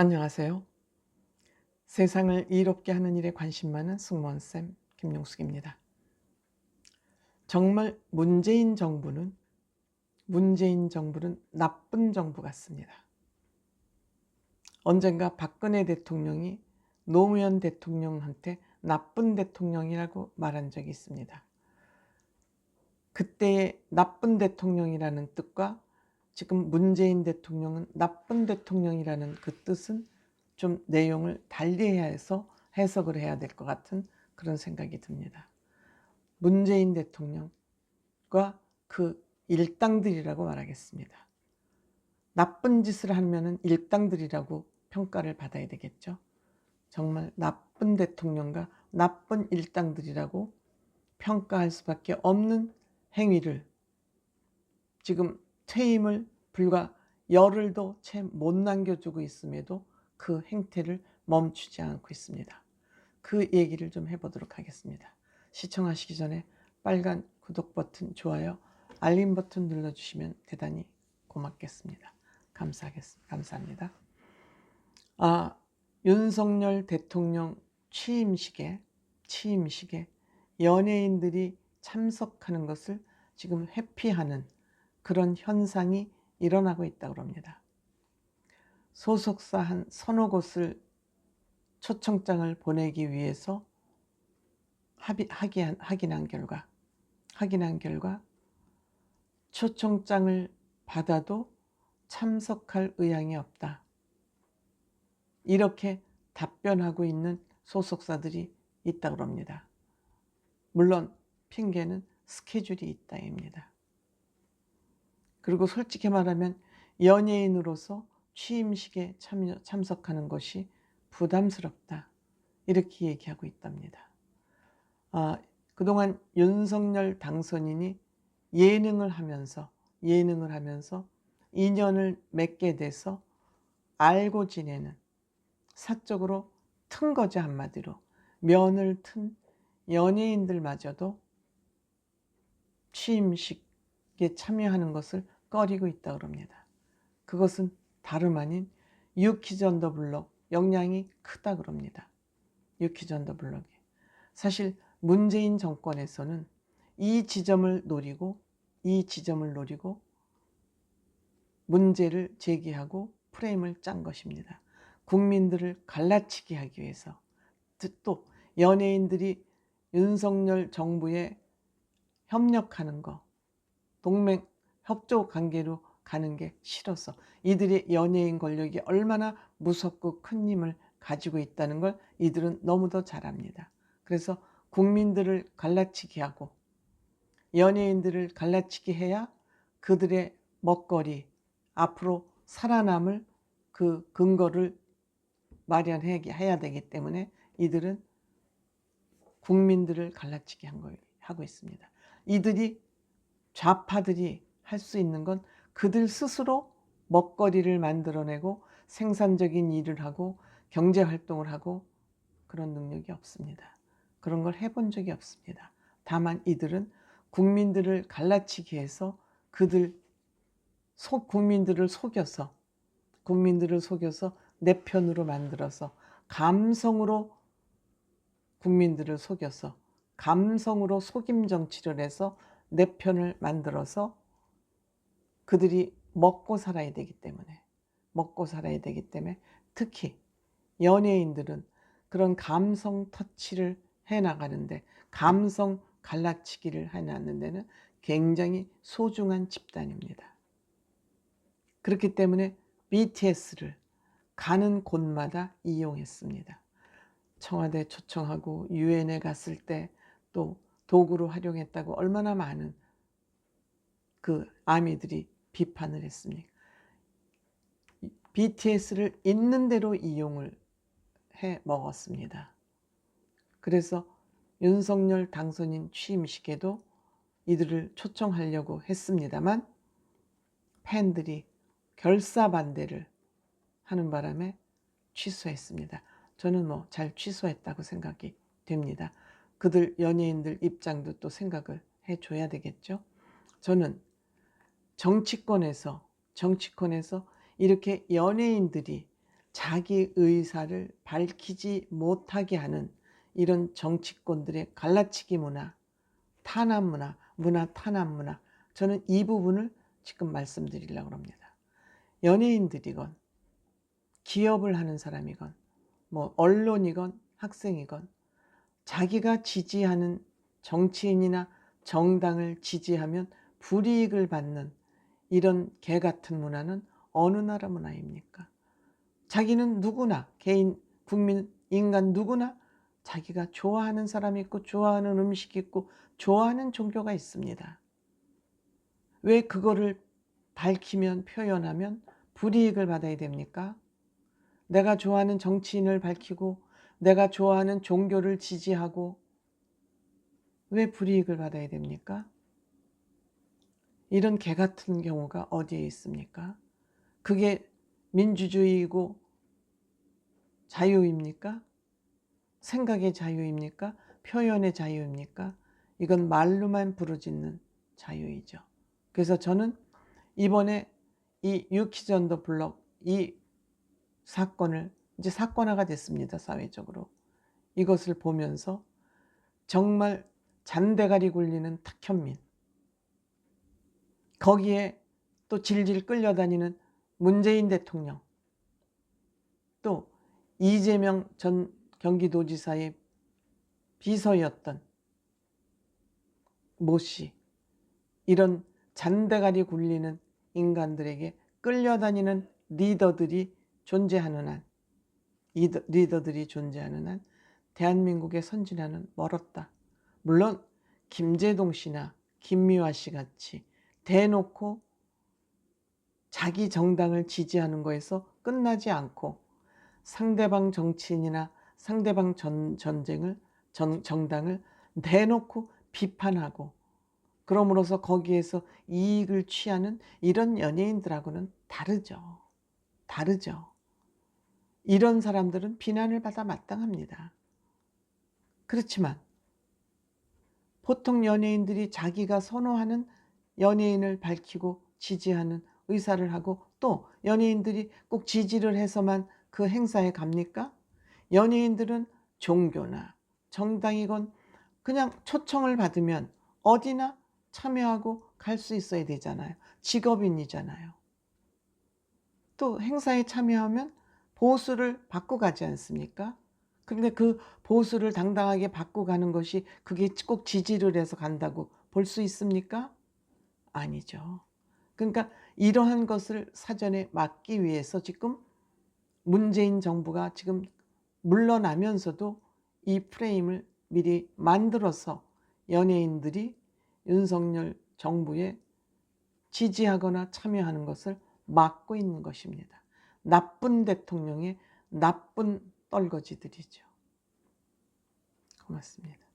안녕하세요. 세상을 이롭게 하는 일에 관심 많은 승무원쌤 김용숙입니다. 정말 문재인 정부는 나쁜 정부 같습니다. 언젠가 박근혜 대통령이 노무현 대통령한테 나쁜 대통령이라고 말한 적이 있습니다. 그때의 나쁜 대통령이라는 뜻과 지금 문재인 대통령은 나쁜 대통령이라는 그 뜻은 좀 내용을 달리해야 해서 해석을 해야 될 것 같은 그런 생각이 듭니다. 문재인 대통령과 그 일당들이라고 말하겠습니다. 나쁜 짓을 하면은 일당들이라고 평가를 받아야 되겠죠. 정말 나쁜 대통령과 나쁜 일당들이라고 평가할 수밖에 없는 행위를 지금 퇴임을 불과 열흘도 채 못 남겨주고 있음에도 그 행태를 멈추지 않고 있습니다. 그 얘기를 좀 해보도록 하겠습니다. 시청하시기 전에 빨간 구독 버튼, 좋아요, 알림 버튼 눌러주시면 대단히 고맙겠습니다. 감사합니다. 윤석열 대통령 취임식에 연예인들이 참석하는 것을 지금 회피하는 그런 현상이 일어나고 있다고 합니다. 소속사 한 서너 곳을 초청장을 보내기 위해서 확인한 결과 초청장을 받아도 참석할 의향이 없다. 이렇게 답변하고 있는 소속사들이 있다고 합니다. 물론 핑계는 스케줄이 있다입니다. 그리고 솔직히 말하면 연예인으로서 취임식에 참석하는 것이 부담스럽다. 이렇게 얘기하고 있답니다. 그동안 윤석열 당선인이 예능을 하면서 인연을 맺게 돼서 알고 지내는, 사적으로 튼 거죠. 한마디로 면을 튼 연예인들마저도 취임식에 참여하는 것을 꺼리고 있다고 합니다. 그것은 다름 아닌 유키즈 온 더 블록 영향이 크다고 합니다. 유키즈 온 더 블록이. 사실 문재인 정권에서는 이 지점을 노리고 문제를 제기하고 프레임을 짠 것입니다. 국민들을 갈라치게 하기 위해서, 또 연예인들이 윤석열 정부에 협력하는 거, 동맹 협조 관계로 가는 게 싫어서, 이들의 연예인 권력이 얼마나 무섭고 큰 힘을 가지고 있다는 걸 이들은 너무도 잘 압니다. 그래서 국민들을 갈라치게 하고 연예인들을 갈라치게 해야 그들의 먹거리, 앞으로 살아남을 그 근거를 마련해야 되기 때문에 이들은 국민들을 갈라치게 하고 있습니다. 이들이, 좌파들이 할 수 있는 건 그들 스스로 먹거리를 만들어내고 생산적인 일을 하고 경제활동을 하고 그런 능력이 없습니다. 그런 걸 해본 적이 없습니다. 다만 이들은 국민들을 갈라치기 위해서 국민들을 속여서 내 편으로 만들어서 국민들을 속여서 감성으로 속임 정치를 해서 내 편을 만들어서 그들이 먹고 살아야 되기 때문에 특히 연예인들은 그런 감성 터치를 해나가는데, 감성 갈라치기를 해나가는 데는 굉장히 소중한 집단입니다. 그렇기 때문에 BTS를 가는 곳마다 이용했습니다. 청와대 초청하고 유엔에 갔을 때 또 도구로 활용했다고 얼마나 많은 그 아미들이 비판을 했습니까? BTS를 있는 대로 이용을 해 먹었습니다. 그래서 윤석열 당선인 취임식에도 이들을 초청하려고 했습니다만 팬들이 결사반대를 하는 바람에 취소했습니다. 저는 잘 취소했다고 생각이 됩니다. 그들 연예인들 입장도 또 생각을 해줘야 되겠죠. 저는 정치권에서 이렇게 연예인들이 자기 의사를 밝히지 못하게 하는 이런 정치권들의 갈라치기 문화, 탄압 문화, 탄압 문화, 저는 이 부분을 지금 말씀드리려고 합니다. 연예인들이건 기업을 하는 사람이건 뭐 언론이건 학생이건 자기가 지지하는 정치인이나 정당을 지지하면 불이익을 받는 이런 개 같은 문화는 어느 나라 문화입니까? 자기는 누구나, 개인, 국민, 인간 누구나 자기가 좋아하는 사람이 있고 좋아하는 음식이 있고 좋아하는 종교가 있습니다. 왜 그거를 밝히면, 표현하면 불이익을 받아야 됩니까? 내가 좋아하는 정치인을 밝히고 내가 좋아하는 종교를 지지하고 왜 불이익을 받아야 됩니까? 이런 개 같은 경우가 어디에 있습니까? 그게 민주주의이고 자유입니까? 생각의 자유입니까? 표현의 자유입니까? 이건 말로만 부르짖는 자유이죠. 그래서 저는 이번에 이 유키즈 온 더 블록 이 사건을 이제 사건화가 됐습니다. 사회적으로. 이것을 보면서 정말 잔대가리 굴리는 탁현민, 거기에 또 질질 끌려다니는 문재인 대통령, 또 이재명 전 경기도지사의 비서였던 모 씨, 이런 잔대가리 굴리는 인간들에게 끌려다니는 리더들이 존재하는 한, 리더들이 존재하는 한 대한민국의 선진화는 멀었다. 물론 김제동 씨나 김미화 씨 같이 대놓고 자기 정당을 지지하는 거에서 끝나지 않고 상대방 정치인이나 상대방 정당을 대놓고 비판하고 그럼으로써 거기에서 이익을 취하는 이런 연예인들하고는 다르죠. 다르죠. 이런 사람들은 비난을 받아 마땅합니다. 그렇지만 보통 연예인들이 자기가 선호하는 연예인을 밝히고 지지하는 의사를 하고 또 연예인들이 꼭 지지를 해서만 그 행사에 갑니까? 연예인들은 종교나 정당이건 그냥 초청을 받으면 어디나 참여하고 갈 수 있어야 되잖아요. 직업인이잖아요. 또 행사에 참여하면 보수를 받고 가지 않습니까? 그런데 그 보수를 당당하게 받고 가는 것이 그게 꼭 지지를 해서 간다고 볼 수 있습니까? 아니죠. 그러니까 이러한 것을 사전에 막기 위해서 지금 문재인 정부가 지금 물러나면서도 이 프레임을 미리 만들어서 연예인들이 윤석열 정부에 지지하거나 참여하는 것을 막고 있는 것입니다. 나쁜 대통령의 나쁜 떨거지들이죠. 고맙습니다.